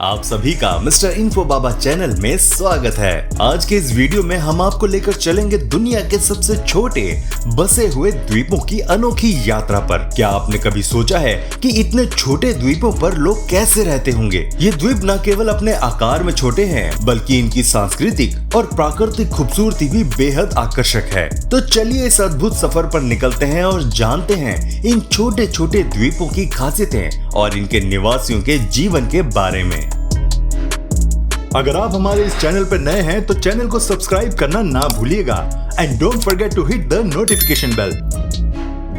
आप सभी का मिस्टर इन्फो बाबा चैनल में स्वागत है। आज के इस वीडियो में हम आपको लेकर चलेंगे दुनिया के सबसे छोटे बसे हुए द्वीपों की अनोखी यात्रा पर। क्या आपने कभी सोचा है कि इतने छोटे द्वीपों पर लोग कैसे रहते होंगे? ये द्वीप न केवल अपने आकार में छोटे हैं, बल्कि इनकी सांस्कृतिक और प्राकृतिक खूबसूरती भी बेहद आकर्षक है। तो चलिए इस अद्भुत सफर पर निकलते हैं और जानते हैं इन छोटे छोटे द्वीपों की खासियतें और इनके निवासियों के जीवन के बारे में। अगर आप हमारे इस चैनल पर नए हैं तो चैनल को सब्सक्राइब करना ना भूलिएगा and don't forget to hit the notification bell.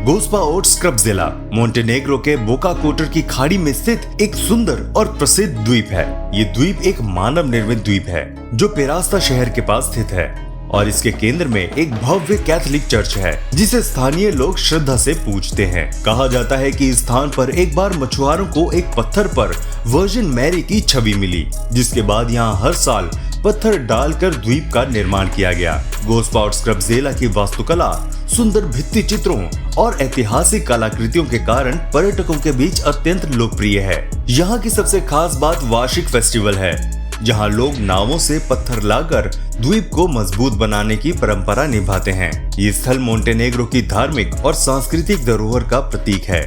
Gospa ओट्स्क्रब जिला मोंटेनेग्रो के बोका कोटर की खाड़ी में स्थित एक सुंदर और प्रसिद्ध द्वीप है। ये द्वीप एक मानव निर्मित द्वीप है जो पेरास्ता शहर के पास स्थित है और इसके केंद्र में एक भव्य कैथोलिक चर्च है जिसे स्थानीय लोग श्रद्धा से पूजते हैं। कहा जाता है कि इस स्थान पर एक बार मछुआरों को एक पत्थर पर वर्जिन मैरी की छवि मिली, जिसके बाद यहाँ हर साल पत्थर डालकर द्वीप का निर्माण किया गया। गोस्पा ओट्स्क्रब जिला की वास्तुकला, सुंदर भित्ति चित्रों और ऐतिहासिक कलाकृतियों के कारण पर्यटकों के बीच अत्यंत लोकप्रिय है। यहाँ की सबसे खास बात वार्षिक फेस्टिवल है, जहां लोग नावों से पत्थर लाकर द्वीप को मजबूत बनाने की परंपरा निभाते हैं। ये स्थल मोंटेनेग्रो की धार्मिक और सांस्कृतिक धरोहर का प्रतीक है।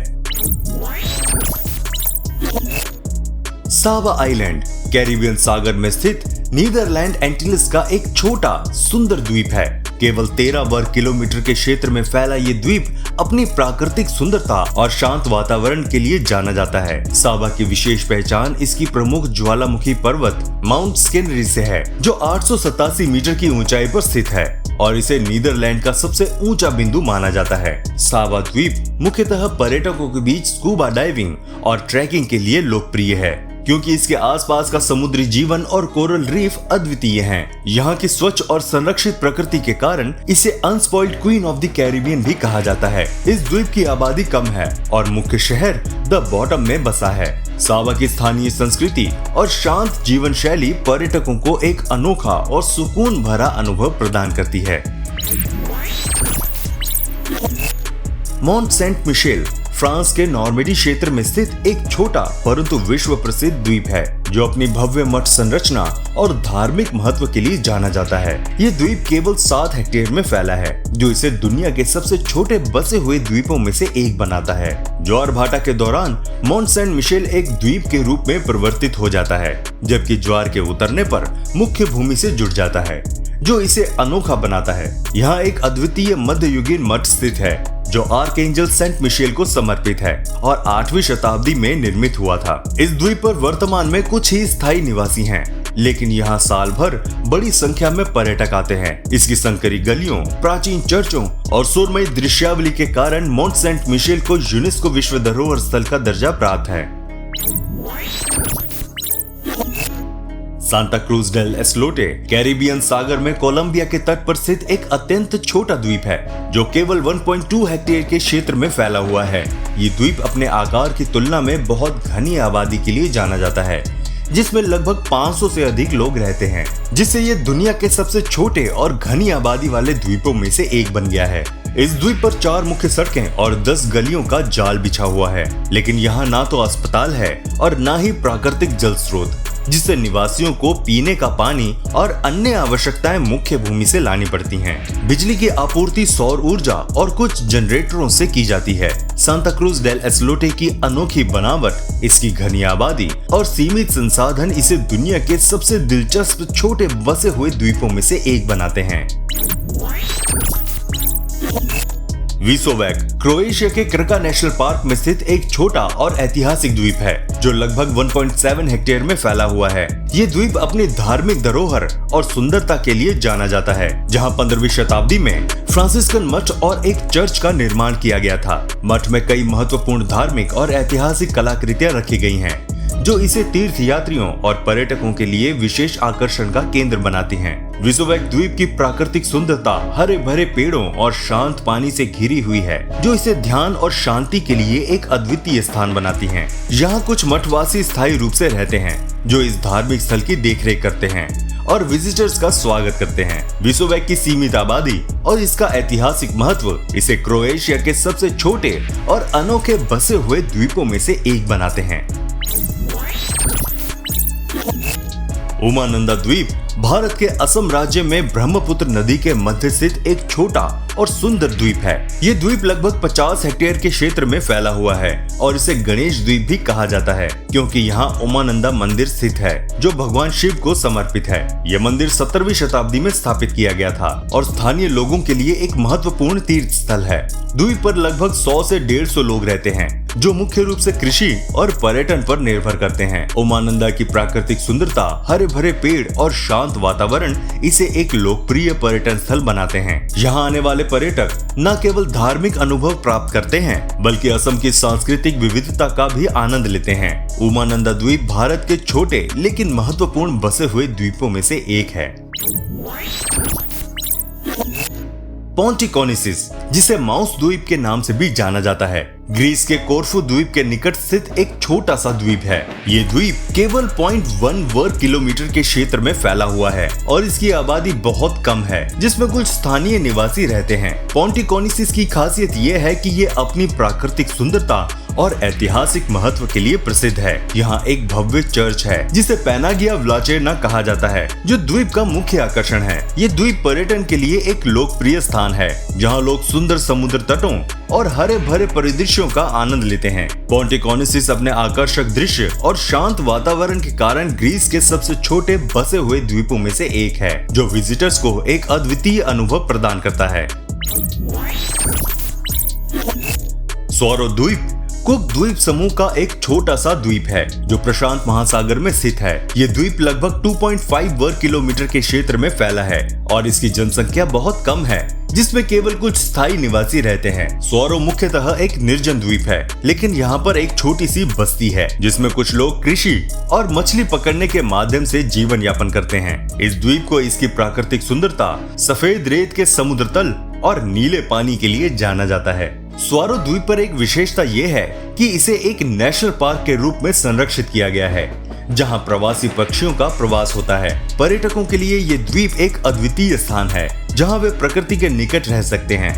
सावा आइलैंड कैरिबियन सागर में स्थित नीदरलैंड एंटिल्स का एक छोटा सुंदर द्वीप है। केवल 13 वर्ग किलोमीटर के क्षेत्र में फैला ये द्वीप अपनी प्राकृतिक सुंदरता और शांत वातावरण के लिए जाना जाता है। सावा की विशेष पहचान इसकी प्रमुख ज्वालामुखी पर्वत माउंट स्किनरी से है, जो 887 मीटर की ऊंचाई पर स्थित है और इसे नीदरलैंड का सबसे ऊंचा बिंदु माना जाता है। सावा द्वीप मुख्यतः पर्यटकों के बीच स्कूबा डाइविंग और ट्रैकिंग के लिए लोकप्रिय है, क्योंकि इसके आसपास का समुद्री जीवन और कोरल रीफ अद्वितीय हैं। यहाँ की स्वच्छ और संरक्षित प्रकृति के कारण इसे unspoiled queen of the Caribbean भी कहा जाता है। इस द्वीप की आबादी कम है और मुख्य शहर द बॉटम में बसा है। सावा की स्थानीय संस्कृति और शांत जीवन शैली पर्यटकों को एक अनोखा और सुकून भरा अनुभव प्रदान करती है। मॉन्ट सेंट मिशेल फ्रांस के नॉर्मेडी क्षेत्र में स्थित एक छोटा परंतु विश्व प्रसिद्ध द्वीप है, जो अपनी भव्य मठ संरचना और धार्मिक महत्व के लिए जाना जाता है। ये द्वीप केवल 7 हेक्टेयर में फैला है, जो इसे दुनिया के सबसे छोटे बसे हुए द्वीपों में से एक बनाता है। ज्वार भाटा के दौरान मॉन्ट सेंट मिशेल एक द्वीप के रूप में परिवर्तित हो जाता है, जबकि ज्वार के उतरने पर मुख्य भूमि से जुड़ जाता है, जो इसे अनोखा बनाता है। यहाँ एक अद्वितीय मध्ययुगीन मठ स्थित है जो आर्कएंजल सेंट मिशेल को समर्पित है और 8वीं शताब्दी में निर्मित हुआ था। इस द्वीप पर वर्तमान में कुछ ही स्थायी निवासी हैं, लेकिन यहाँ साल भर बड़ी संख्या में पर्यटक आते हैं। इसकी संकरी गलियों, प्राचीन चर्चों और सुरमई दृश्यावली के कारण मॉन्ट सेंट मिशेल को यूनेस्को विश्व धरोहर स्थल का दर्जा प्राप्त है। सांता क्रूज डेल एस्लोटे कैरिबियन सागर में कोलंबिया के तट पर स्थित एक अत्यंत छोटा द्वीप है, जो केवल 1.2 हेक्टेयर के क्षेत्र में फैला हुआ है। ये द्वीप अपने आकार की तुलना में बहुत घनी आबादी के लिए जाना जाता है, जिसमें लगभग 500 से अधिक लोग रहते हैं, जिससे ये दुनिया के सबसे छोटे और घनी आबादी वाले द्वीपों में से एक बन गया है। इस द्वीप पर 4 मुख्य सड़कें और 10 गलियों का जाल बिछा हुआ है, लेकिन यहाँ ना तो अस्पताल है और ना ही प्राकृतिक जल स्रोत, जिससे निवासियों को पीने का पानी और अन्य आवश्यकताएं मुख्य भूमि से लानी पड़ती हैं। बिजली की आपूर्ति सौर ऊर्जा और कुछ जनरेटरों से की जाती है। सांता क्रूज डेल एस्लोटे की अनोखी बनावट, इसकी घनी आबादी और सीमित संसाधन इसे दुनिया के सबसे दिलचस्प छोटे बसे हुए द्वीपों में से एक बनाते हैं। विसोवैक क्रोएशिया के क्रका नेशनल पार्क में स्थित एक छोटा और ऐतिहासिक द्वीप है, जो लगभग 1.7 हेक्टेयर में फैला हुआ है। ये द्वीप अपनी धार्मिक धरोहर और सुंदरता के लिए जाना जाता है, जहां 15वीं शताब्दी में फ्रांसिस्कन मठ और एक चर्च का निर्माण किया गया था। मठ में कई महत्वपूर्ण धार्मिक और ऐतिहासिक कलाकृतियां रखी गई हैं, जो इसे तीर्थ यात्रियों और पर्यटकों के लिए विशेष आकर्षण का केंद्र बनाती हैं। विसोवैक द्वीप की प्राकृतिक सुंदरता हरे भरे पेड़ों और शांत पानी से घिरी हुई है, जो इसे ध्यान और शांति के लिए एक अद्वितीय स्थान बनाती हैं। यहाँ कुछ मठवासी स्थायी रूप से रहते हैं, जो इस धार्मिक स्थल की देखरेख करते हैं और विजिटर्स का स्वागत करते हैं। विसोवैक की सीमित आबादी और इसका ऐतिहासिक महत्व इसे क्रोएशिया के सबसे छोटे और अनोखे बसे हुए द्वीपों में से एक बनाते हैं। उमानंदा द्वीप भारत के असम राज्य में ब्रह्मपुत्र नदी के मध्य स्थित एक छोटा और सुंदर द्वीप है। ये द्वीप लगभग 50 हेक्टेयर के क्षेत्र में फैला हुआ है और इसे गणेश द्वीप भी कहा जाता है, क्योंकि यहाँ उमानंदा मंदिर स्थित है जो भगवान शिव को समर्पित है। यह मंदिर 17वीं शताब्दी में स्थापित किया गया था और स्थानीय लोगों के लिए एक महत्वपूर्ण तीर्थ स्थल है। द्वीप पर लगभग 100 से 150 लोग रहते हैं जो मुख्य रूप से कृषि और पर्यटन पर निर्भर करते हैं। उमानंदा की प्राकृतिक सुंदरता, हरे भरे पेड़ और शांत वातावरण इसे एक लोकप्रिय पर्यटन स्थल बनाते हैं। यहाँ आने वाले पर्यटक न केवल धार्मिक अनुभव प्राप्त करते हैं बल्कि असम की सांस्कृतिक विविधता का भी आनंद लेते हैं। उमानंदा द्वीप भारत के छोटे लेकिन महत्वपूर्ण बसे हुए द्वीपों में से एक है। पोंटिकॉनिसिस, जिसे माउस द्वीप के नाम से भी जाना जाता है, ग्रीस के कोरफू द्वीप के निकट स्थित एक छोटा सा द्वीप है। ये द्वीप केवल 0.1 वर्ग किलोमीटर के क्षेत्र में फैला हुआ है और इसकी आबादी बहुत कम है, जिसमें कुछ स्थानीय निवासी रहते हैं। पोंटिकॉनिसिस की खासियत ये है कि ये अपनी प्राकृतिक सुंदरता और ऐतिहासिक महत्व के लिए प्रसिद्ध है। यहाँ एक भव्य चर्च है जिसे पैनागिया व्लाचेरना कहा जाता है, जो द्वीप का मुख्य आकर्षण है। ये द्वीप पर्यटन के लिए एक लोकप्रिय स्थान है, जहाँ लोग सुंदर समुद्र तटों और हरे भरे परिदृश्यों का आनंद लेते हैं। पोंटिकॉनिसिस अपने आकर्षक दृश्य और शांत वातावरण के कारण ग्रीस के सबसे छोटे बसे हुए द्वीपों में से एक है, जो विजिटर्स को एक अद्वितीय अनुभव प्रदान करता है। स्वारो द्वीप कुक द्वीप समूह का एक छोटा सा द्वीप है जो प्रशांत महासागर में स्थित है। ये द्वीप लगभग 2.5 वर्ग किलोमीटर के क्षेत्र में फैला है और इसकी जनसंख्या बहुत कम है, जिसमें केवल कुछ स्थायी निवासी रहते हैं। स्वारो मुख्यतः एक निर्जन द्वीप है, लेकिन यहाँ पर एक छोटी सी बस्ती है जिसमें कुछ लोग कृषि और मछली पकड़ने के माध्यम से जीवन यापन करते हैं। इस द्वीप को इसकी प्राकृतिक सुंदरता, सफेद रेत के समुद्र तल और नीले पानी के लिए जाना जाता है। स्वारो द्वीप पर एक विशेषता ये है कि इसे एक नेशनल पार्क के रूप में संरक्षित किया गया है, जहां प्रवासी पक्षियों का प्रवास होता है। पर्यटकों के लिए ये द्वीप एक अद्वितीय स्थान है जहां वे प्रकृति के निकट रह सकते हैं।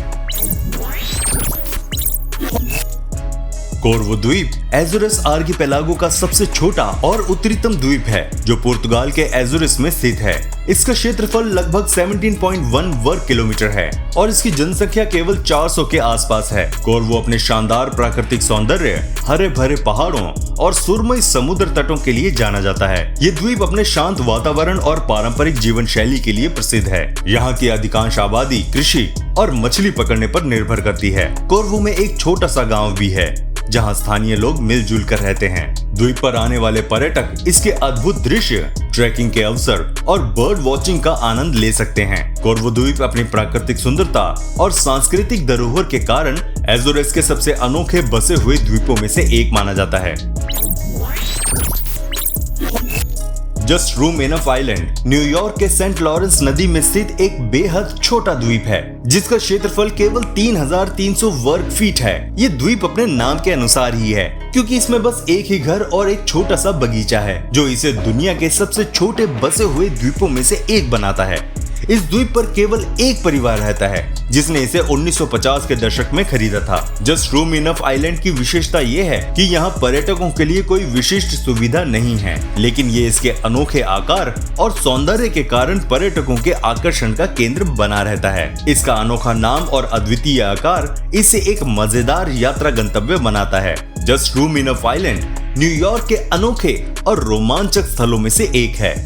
कोरवो द्वीप एज़ोरस आर्किपेलागो का सबसे छोटा और उत्तरीतम द्वीप है, जो पुर्तगाल के एज़ोरस में स्थित है। इसका क्षेत्रफल लगभग 17.1 वर्ग किलोमीटर है और इसकी जनसंख्या केवल 400 के आसपास है। कोरवो अपने शानदार प्राकृतिक सौंदर्य, हरे भरे पहाड़ों और सुरमई समुद्र तटों के लिए जाना जाता है। ये द्वीप अपने शांत वातावरण और पारंपरिक जीवन शैली के लिए प्रसिद्ध है। यहाँ की अधिकांश आबादी कृषि और मछली पकड़ने पर निर्भर करती है। कोरवो में एक छोटा सा गाँव भी है जहां स्थानीय लोग मिलजुल कर रहते हैं। द्वीप पर आने वाले पर्यटक इसके अद्भुत दृश्य, ट्रैकिंग के अवसर और बर्ड वॉचिंग का आनंद ले सकते हैं। कोरवो द्वीप अपनी प्राकृतिक सुंदरता और सांस्कृतिक धरोहर के कारण एज़ोरस के सबसे अनोखे बसे हुए द्वीपों में से एक माना जाता है। Just room enough island New York के सेंट लॉरेंस नदी में स्थित एक बेहद छोटा द्वीप है, जिसका क्षेत्रफल केवल 3,300 वर्ग फीट है। ये द्वीप अपने नाम के अनुसार ही है, क्योंकि इसमें बस एक ही घर और एक छोटा सा बगीचा है, जो इसे दुनिया के सबसे छोटे बसे हुए द्वीपों में से एक बनाता है। इस द्वीप पर केवल एक परिवार रहता है, जिसने इसे 1950 के दशक में खरीदा था। जस्ट रूम इनफ आइलैंड की विशेषता ये है कि यहाँ पर्यटकों के लिए कोई विशिष्ट सुविधा नहीं है, लेकिन ये इसके अनोखे आकार और सौंदर्य के कारण पर्यटकों के आकर्षण का केंद्र बना रहता है। इसका अनोखा नाम और अद्वितीय आकार इसे एक मजेदार यात्रा गंतव्य बनाता है। Just room enough island New York के अनोखे और रोमांचक स्थलों में से एक है।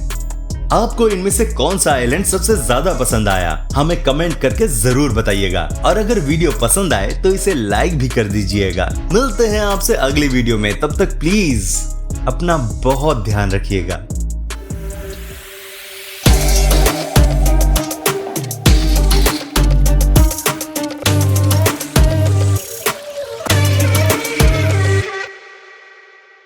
आपको इनमें से कौन सा आइलैंड सबसे ज्यादा पसंद आया, हमें कमेंट करके जरूर बताइएगा। और अगर वीडियो पसंद आए तो इसे लाइक भी कर दीजिएगा। मिलते हैं आपसे अगली वीडियो में, तब तक प्लीज अपना बहुत ध्यान रखिएगा।